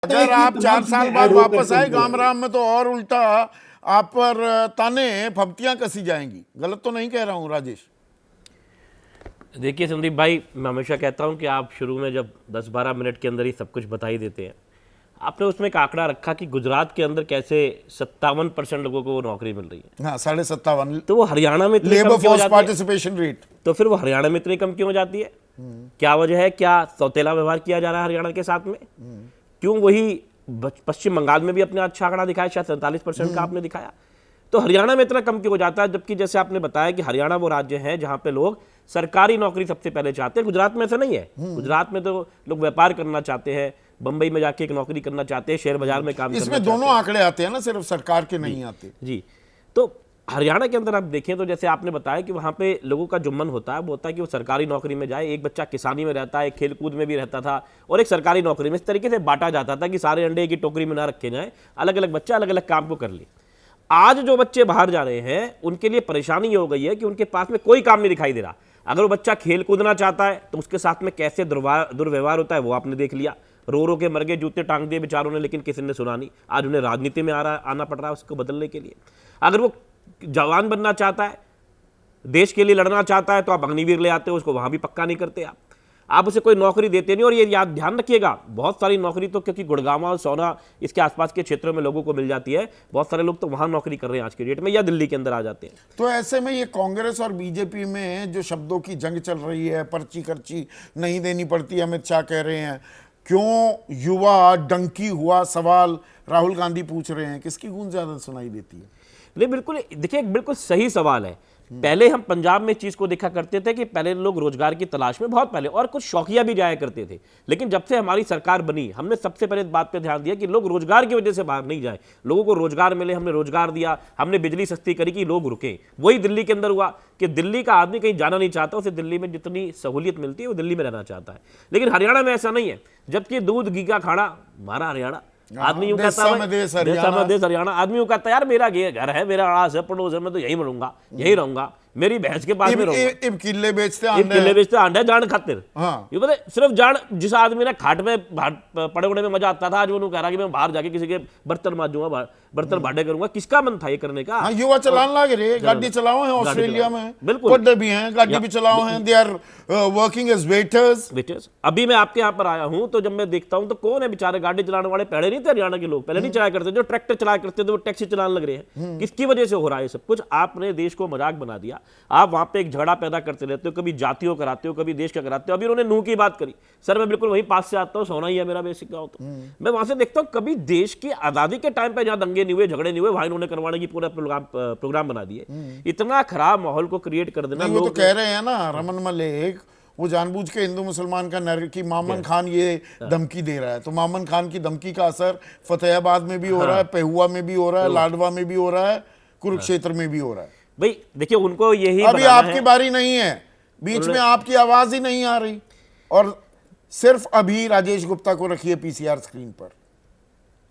अगर आप 4 साल बाद वापस आए गामराम में तो और उल्टा आप पर ताने फब्तियां कसी जाएंगी। गलत तो नहीं कह रहा हूं राजेश? देखिए संदीप भाई, मैं हमेशा कहता हूं कि आप शुरू में जब 10-12 मिनट के अंदर ही सब कुछ बता ही देते हैं। आपने उसमें एक आंकड़ा रखा कि गुजरात के अंदर कैसे 57% लोगों को नौकरी मिल रही है। हाँ, 57.5। तो वो हरियाणा में इतनी लेबर कम क्यों हो फोर्स जाती है? Participation rate. तो फिर वो हरियाणा में इतनी कम क्यों हो जाती है? क्या वजह है? क्या सौतेला व्यवहार किया जा रहा है हरियाणा के साथ में? क्यों वही पश्चिम बंगाल में भी अपने अच्छा आंकड़ा दिखाया, शायद 47% का आपने दिखाया। तो हरियाणा में इतना कम क्यों हो जाता है? जबकि जैसे आपने बताया कि हरियाणा वो राज्य है जहां पे लोग सरकारी नौकरी सबसे पहले चाहते हैं। गुजरात में ऐसा नहीं है। गुजरात में तो लोग व्यापार करना चाहते हैं, बंबई में जाके एक नौकरी करना चाहते हैं, शेयर बाजार में काम करना चाहते हैं। इसमें दोनों आंकड़े आते हैं ना, सिर्फ सरकार के नहीं आते जी। तो हरियाणा के अंदर आप देखें तो जैसे आपने बताया कि वहाँ पे लोगों का जो मन होता है वो होता है कि वो सरकारी नौकरी में जाए। एक बच्चा किसानी में रहता है, एक खेलकूद में भी रहता था और एक सरकारी नौकरी में। इस तरीके से बांटा जाता था कि सारे अंडे की टोकरी में ना रखे जाएं, अलग अलग बच्चा अलग अलग काम को कर ले। आज जो बच्चे बाहर जा रहे हैं उनके लिए परेशानी ये हो गई है कि उनके पास में कोई काम नहीं दिखाई दे रहा। अगर वो बच्चा खेल कूदना चाहता है तो उसके साथ में कैसे दुर्व्यवहार होता है वो आपने देख लिया। रो रो के मर गए, जूते टांग दिए बेचारों ने, लेकिन किसी ने सुना नहीं। आज उन्हें राजनीति में आना पड़ रहा है उसको बदलने के लिए। अगर वो जवान बनना चाहता है, देश के लिए लड़ना चाहता है, तो आप अग्निवीर ले आते हो, उसको वहां भी पक्का नहीं करते आप उसे कोई नौकरी देते नहीं। और ये याद ध्यान रखिएगा, बहुत सारी नौकरी तो क्योंकि गुड़गांव और सोना इसके आसपास के क्षेत्रों में लोगों को मिल जाती है, बहुत सारे लोग तो वहां नौकरी कर रहे हैं आज के डेट में, या दिल्ली के अंदर आ जाते हैं। तो ऐसे में ये कांग्रेस और बीजेपी में जो शब्दों की जंग चल रही है, पर्ची खर्ची नहीं देनी पड़ती, अमित शाह कह रहे हैं, क्यों युवा डंकी हुआ सवाल राहुल गांधी पूछ रहे हैं, किसकी गूंज ज्यादा सुनाई देती है? नहीं, बिल्कुल देखिए, बिल्कुल सही सवाल है। पहले हम पंजाब में चीज को देखा करते थे कि पहले लोग रोजगार की तलाश में बहुत पहले और कुछ शौकिया भी जाया करते थे, लेकिन जब से हमारी सरकार बनी हमने सबसे पहले इस बात पे ध्यान दिया कि लोग रोजगार की वजह से बाहर नहीं जाए, लोगों को रोजगार मिले। हमने रोजगार दिया, हमने बिजली सस्ती करी कि लोग रुके। वही दिल्ली के अंदर हुआ कि दिल्ली का आदमी कहीं जाना नहीं चाहता, उसे दिल्ली में जितनी सहूलियत मिलती है वो दिल्ली में रहना चाहता है। लेकिन हरियाणा में ऐसा नहीं है। जबकि दूध घी का खाना हमारा हरियाणा, आदमी यूं कहता है देश हरियाणा, आदमी यूं कहता है यार मेरा घर है, मेरा आस है, पड़ोस है, मैं तो यही बनूंगा, यही रहूंगा, मेरी भैंस के पास में रहूंगा। किले बेचते अंडे जान खातिर। हाँ। ये पता सिर्फ जान, जिस आदमी ने खाट में पड़े उड़े में मजा आता था, आज वो कह रहा कि मैं बाहर जाके किसी के बर्तन मांजूंगा, बर्तन भाड़े करूंगा। किसका मन था ये करने का? हाँ, युवा चलान लागे रे, गाड़ी चलाओ है ऑस्ट्रेलिया में, बिल्कुल पढ़े भी हैं, गाड़ी भी चलाओ हैं, they are working as waiters. अभी मैं आपके यहाँ पर आया हूँ तो जब मैं देखता हूँ तो कौन है बेचारे गाड़ी चलाने वाले? पहले नहीं थे हरियाणा के लोग, पहले नहीं चलाया करते। जो ट्रैक्टर चलाया करते थे वो टैक्सी चलाने लग रहे हैं। किसकी वजह से हो रहा है सब कुछ? आपने देश को मजाक बना दिया। आप वहां पे एक झगड़ा पैदा करते रहते हो, कभी जातियों कराते हो, कभी देश का कराते हो। अभी उन्होंने नूह की बात करी। सर मैं बिल्कुल वही पास से आता हूँ, सोना ही है मेरा बेसिक गाँव। तो मैं वहां से देखता हूँ कभी देश की आजादी के टाइम पे जहां दंगे नहीं हुए, झगड़े नहीं हुए, वहां इन्होंने करवाने की पूरा प्रोग्राम बना दिए। इतना खराब माहौल को क्रिएट कर देना। वो तो कह रहे हैं ना रमन मलिक, वो जानबूझ के हिंदू मुसलमान का नर की मामन खान ये धमकी दे रहा है, तो मामन खान की धमकी का असर फतेहाबाद में भी हो रहा है, पेहुआ में भी हो रहा है, लाडवा में भी हो रहा है, कुरुक्षेत्र में भी हो रहा है। भाई देखिए, उनको यही अभी आपकी बारी नहीं है, बीच में आपकी आवाज ही नहीं आ रही, और सिर्फ अभी राजेश गुप्ता को रखिए पीसीआर स्क्रीन पर।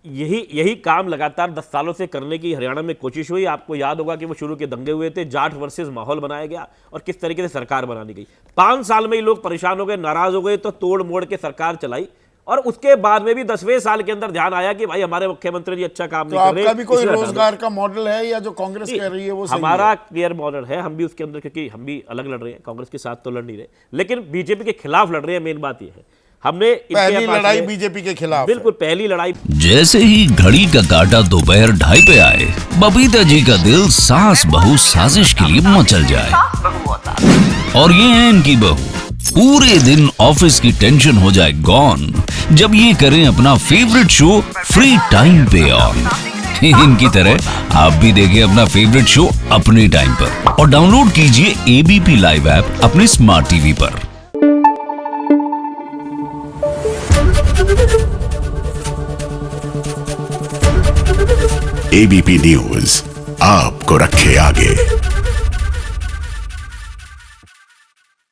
यही काम लगातार 10 सालों से करने की हरियाणा में कोशिश हुई। आपको याद होगा कि वो शुरू के दंगे हुए थे, जाट वर्सेस माहौल बनाया गया और किस तरीके से सरकार बनानी गई। 5 साल में ही लोग परेशान हो गए, नाराज हो गए, तो तोड़ मोड़ के सरकार चलाई। और उसके बाद में भी 10वें साल के अंदर ध्यान आया कि भाई हमारे मुख्यमंत्री जी अच्छा काम नहीं कर रहे। आपका भी कोई रोजगार का मॉडल है या जो कांग्रेस कह रही है वो सही हमारा क्लियर मॉडल है। हम भी उसके अंदर, क्योंकि हम भी अलग लड़ रहे हैं, कांग्रेस के साथ तो लड़ नहीं रहे, लेकिन बीजेपी के खिलाफ लड़ रहे हैं। मेन बात यह है, हमने पहली लड़ाई बीजेपी के खिलाफ, बिल्कुल पहली लड़ाई। जैसे ही घड़ी का काटा दोपहर 2:30 पे आए, बबीता जी का दिल सास बहू साजिश के लिए मचल जाए। और ये है इनकी बहू, पूरे दिन ऑफिस की टेंशन हो जाए गॉन जब ये करें अपना फेवरेट शो फ्री टाइम पे ऑन। इनकी तरह आप भी देखिए अपना फेवरेट शो अपने टाइम पर और डाउनलोड कीजिए एबीपी लाइव ऐप अपने स्मार्ट टीवी पर। एबीपी न्यूज आपको रखे आगे।